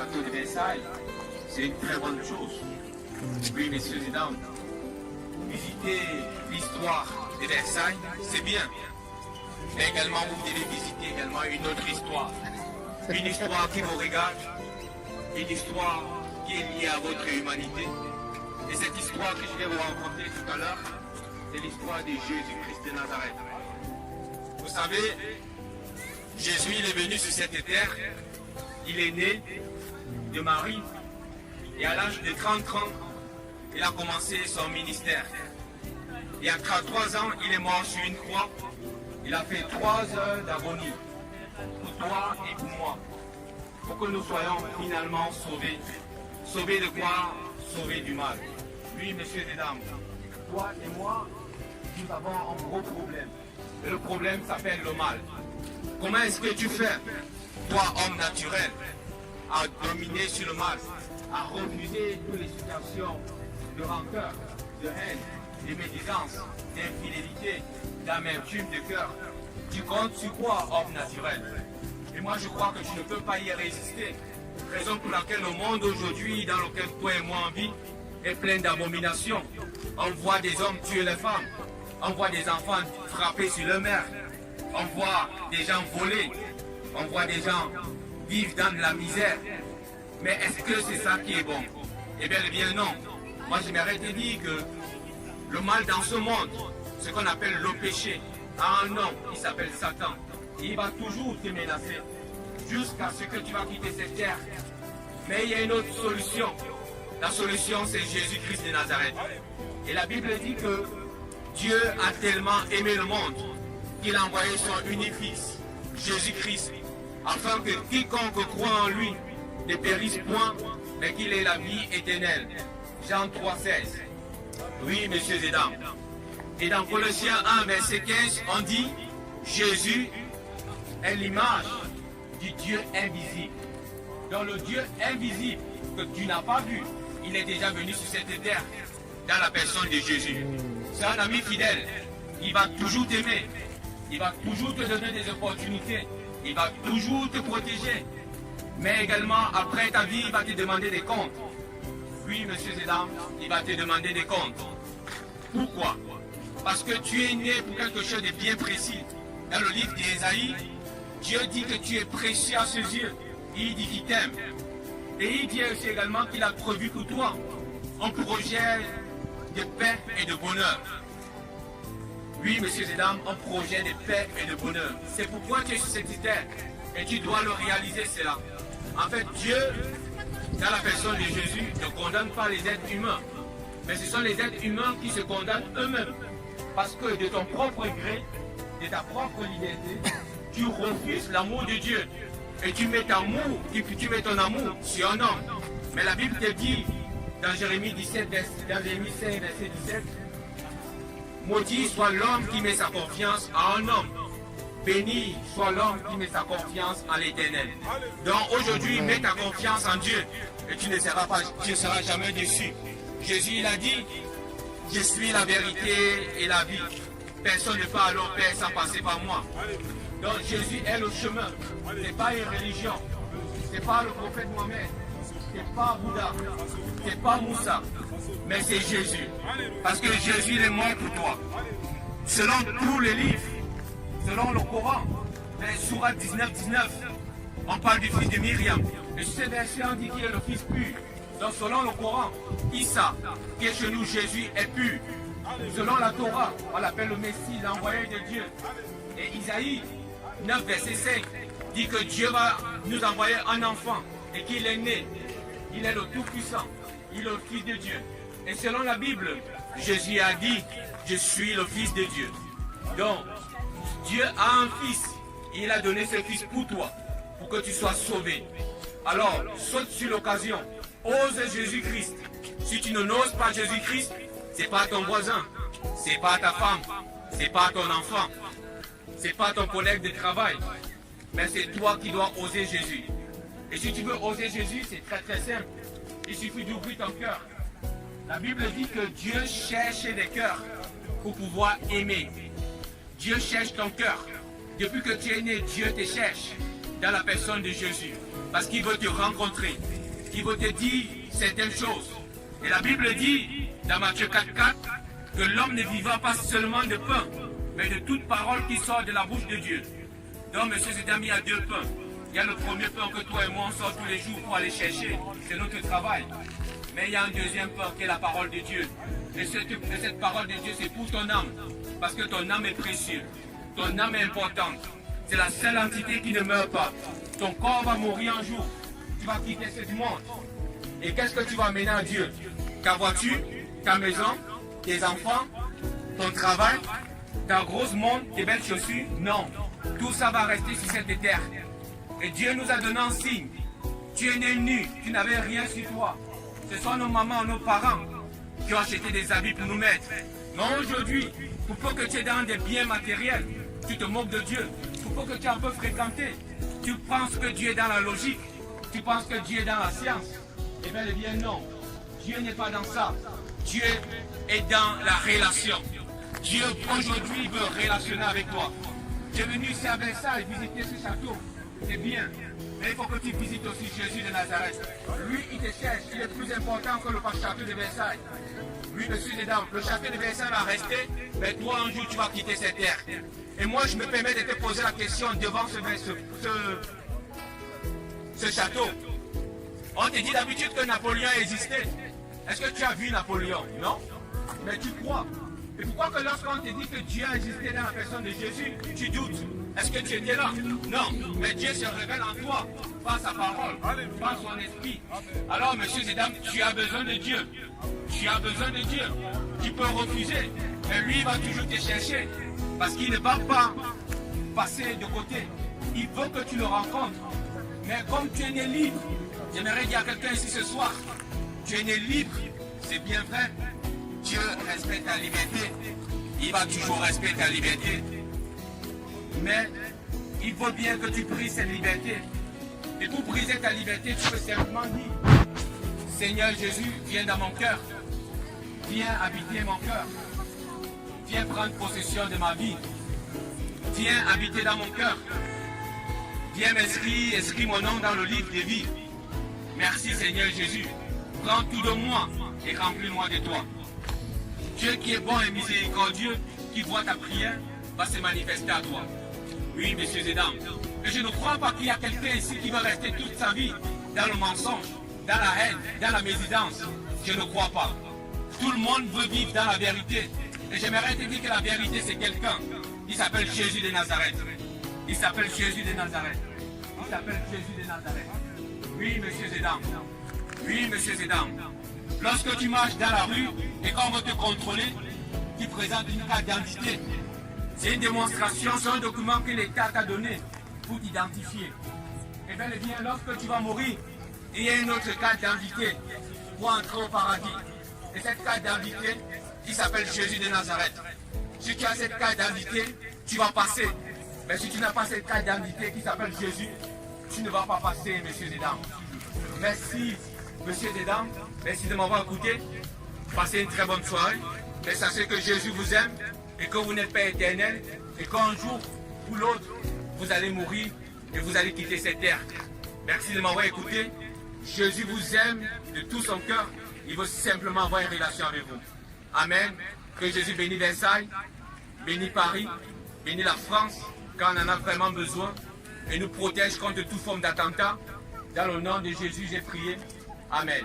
château de Versailles, c'est une très bonne chose. Oui, messieurs et dames, visiter l'histoire de Versailles, c'est bien. Mais également, vous devez visiter également une autre histoire. Une histoire qui vous regarde, une histoire qui est liée à votre humanité. Et cette histoire que je vais vous raconter tout à l'heure, c'est l'histoire de Jésus-Christ de Nazareth. Vous savez, Jésus, il est venu sur cette terre, il est né de Marie, et à l'âge de 30 ans, il a commencé son ministère. Et à 3 ans, il est mort sur une croix. Il a fait 3 heures d'agonie pour toi et pour moi, pour que nous soyons finalement sauvés. Sauvés de quoi? Sauvés du mal. Oui, messieurs et dames, toi et moi, nous avons un gros problème. Et le problème s'appelle le mal. Comment est-ce que tu fais, toi, homme naturel, à dominer sur le mal, à refuser toutes les situations de rancœur, de haine, de médisance, d'infidélité, d'amertume de cœur? Tu comptes sur quoi, homme naturel? Et moi, je crois que tu ne peux pas y résister. Raison pour laquelle le monde aujourd'hui, dans lequel toi et moi on vit, est plein d'abominations. On voit des hommes tuer les femmes. On voit des enfants frapper sur leur mère. On voit des gens voler. On voit des gens vivre dans de la misère. Mais est-ce que c'est ça qui est bon? Eh bien non. Moi, j'aimerais te dire que le mal dans ce monde, ce qu'on appelle le péché, a un nom, il s'appelle Satan. Il va toujours te menacer jusqu'à ce que tu vas quitter cette terre. Mais il y a une autre solution. La solution, c'est Jésus-Christ de Nazareth. Et la Bible dit que Dieu a tellement aimé le monde qu'il a envoyé son unique fils, Jésus-Christ, afin que quiconque croit en lui ne périsse point, mais qu'il ait la vie éternelle. Jean 3,16. Oui, messieurs et dames. Et dans Colossiens 1, verset 15, on dit, Jésus est l'image du Dieu invisible. Donc le Dieu invisible que tu n'as pas vu, il est déjà venu sur cette terre dans la personne de Jésus. C'est un ami fidèle. Il va toujours t'aimer. Il va toujours te donner des opportunités. Il va toujours te protéger. Mais également, après ta vie, il va te demander des comptes. Oui, messieurs et dames, il va te demander des comptes. Pourquoi? Parce que tu es né pour quelque chose de bien précis. Dans le livre d'Ésaïe, Dieu dit que tu es précieux à ses yeux. Il dit qu'il t'aime. Et il dit aussi également qu'il a prévu pour toi un projet de paix et de bonheur. Oui, messieurs et dames, un projet de paix et de bonheur. C'est pourquoi tu es sur cette terre. Et tu dois le réaliser, cela. En fait, Dieu, dans la personne de Jésus, ne condamne pas les êtres humains. Mais ce sont les êtres humains qui se condamnent eux-mêmes. Parce que de ton propre gré, de ta propre liberté, tu refuses l'amour de Dieu. Et tu mets ton amour sur un homme. Mais la Bible te dit, dans Jérémie 5, verset 17, maudit soit l'homme qui met sa confiance à un homme. Béni soit l'homme qui met sa confiance en l'Éternel. Donc aujourd'hui, mets ta confiance en Dieu et tu ne seras jamais déçu. Jésus, il a dit, je suis la vérité et la vie. Personne ne peut aller au Père sans passer par moi. Donc Jésus est le chemin. Ce n'est pas une religion. Ce n'est pas le prophète Mohamed. Ce n'est pas Bouddha. Ce n'est pas Moussa. Mais c'est Jésus. Parce que Jésus il est mort pour toi. Selon tous les livres, selon le Coran, les Sourate 19, on parle du fils de Myriam. Et ce verset on dit qu'il est le fils pur. Donc selon le Coran, Issa, qui est chez nous, Jésus est pur. Selon la Torah, on l'appelle le Messie, l'envoyé de Dieu. Et Isaïe 9, verset 5, dit que Dieu va nous envoyer un enfant et qu'il est né. Il est le Tout-Puissant. Il est le Fils de Dieu. Et selon la Bible, Jésus a dit, je suis le Fils de Dieu. Donc, Dieu a un fils. Et il a donné ce fils pour toi, pour que tu sois sauvé. Alors, saute sur l'occasion. Ose Jésus-Christ. Si tu ne n'oses pas Jésus-Christ, c'est pas ton voisin, c'est pas ta femme, c'est pas ton enfant, c'est pas ton collègue de travail, mais c'est toi qui dois oser Jésus. Et si tu veux oser Jésus, c'est très très simple. Il suffit d'ouvrir ton cœur. La Bible dit que Dieu cherche des cœurs pour pouvoir aimer. Dieu cherche ton cœur. Depuis que tu es né, Dieu te cherche. dans la personne de Jésus. Parce qu'il veut te rencontrer. Il veut te dire certaines choses. Et la Bible dit, dans Matthieu 4,4, que l'homme ne vivra pas seulement de pain, mais de toute parole qui sort de la bouche de Dieu. Donc, monsieur et dames, il y a deux pains. Il y a le premier pain que toi et moi on sort tous les jours pour aller chercher. C'est notre travail. Mais il y a un deuxième pain qui est la parole de Dieu. Et cette parole de Dieu, c'est pour ton âme. Parce que ton âme est précieuse. Ton âme est importante. C'est la seule entité qui ne meurt pas. Ton corps va mourir un jour. Tu vas quitter ce monde. Et qu'est-ce que tu vas amener à Dieu? Ta voiture, ta maison, tes enfants, ton travail, ta grosse montre, tes belles chaussures? Non. Tout ça va rester sur cette terre. Et Dieu nous a donné un signe. Tu es né nu, tu n'avais rien sur toi. Ce sont nos mamans, nos parents qui ont acheté des habits pour nous mettre. Mais aujourd'hui, pour peu que tu es dans des biens matériels, tu te moques de Dieu. Pour peu que tu es un peu fréquenté, tu penses que Dieu est dans la logique. Tu penses que Dieu est dans la science. Eh bien non. Dieu n'est pas dans ça. Dieu est dans la relation. Dieu aujourd'hui veut relationner avec toi. Tu es venu ici à Versailles visiter ce château. C'est bien. Mais il faut que tu visites aussi Jésus de Nazareth. Lui, il te cherche. Il est plus important que le château de Versailles. Oui, monsieur et dames, le château de Versailles va rester, mais toi, un jour, tu vas quitter cette terre. Et moi, je me permets de te poser la question devant ce château. On te dit d'habitude que Napoléon existait. Est-ce que tu as vu Napoléon? Non? Mais tu crois. Et pourquoi que lorsqu'on te dit que Dieu a existé dans la personne de Jésus, tu doutes? Est-ce que tu étais là? Non. Mais Dieu se révèle en toi, par sa parole, par son esprit. Alors, messieurs et dames, tu as besoin de Dieu. Tu as besoin de Dieu. Tu peux refuser. Mais lui, il va toujours te chercher. Parce qu'il ne va pas passer de côté. Il veut que tu le rencontres. Mais comme tu es né libre, j'aimerais dire à quelqu'un ici ce soir, tu es né libre, c'est bien vrai. Dieu respecte ta liberté. Il va toujours respecter ta liberté. Mais il faut bien que tu brises cette liberté. Et pour briser ta liberté, tu peux simplement dire, Seigneur Jésus, viens dans mon cœur. Viens habiter mon cœur. Viens prendre possession de ma vie. Viens habiter dans mon cœur. Viens inscris mon nom dans le livre de vie. Merci Seigneur Jésus. Prends tout de moi et remplis-moi de toi. Dieu qui est bon et miséricordieux, qui voit ta prière, va se manifester à toi. Oui, messieurs et dames. Et je ne crois pas qu'il y a quelqu'un ici qui va rester toute sa vie dans le mensonge, dans la haine, dans la médisance. Je ne crois pas. Tout le monde veut vivre dans la vérité. Et j'aimerais te dire que la vérité, c'est quelqu'un. Il s'appelle Jésus de Nazareth. Il s'appelle Jésus de Nazareth. Il s'appelle Jésus de Nazareth. Oui, messieurs et dames. Oui, messieurs et dames. Lorsque tu marches dans la rue et qu'on veut te contrôler, tu présentes une carte d'identité. C'est une démonstration, c'est un document que l'État t'a donné pour t'identifier. Et bien, lorsque tu vas mourir, il y a une autre carte d'identité pour entrer au paradis. Et cette carte d'identité, qui s'appelle Jésus de Nazareth. Si tu as cette carte d'identité, tu vas passer. Mais si tu n'as pas cette carte d'identité qui s'appelle Jésus, tu ne vas pas passer, messieurs et dames. Merci, messieurs et dames. Merci de m'avoir écouté. Passez une très bonne soirée. Mais sachez que Jésus vous aime et que vous n'êtes pas éternel et qu'un jour ou l'autre, vous allez mourir et vous allez quitter cette terre. Merci de m'avoir écouté. Jésus vous aime de tout son cœur. Il veut simplement avoir une relation avec vous. Amen. Que Jésus bénisse Versailles, bénisse Paris, bénisse la France, quand on en a vraiment besoin, et nous protège contre toute forme d'attentat. Dans le nom de Jésus, j'ai prié. Amen.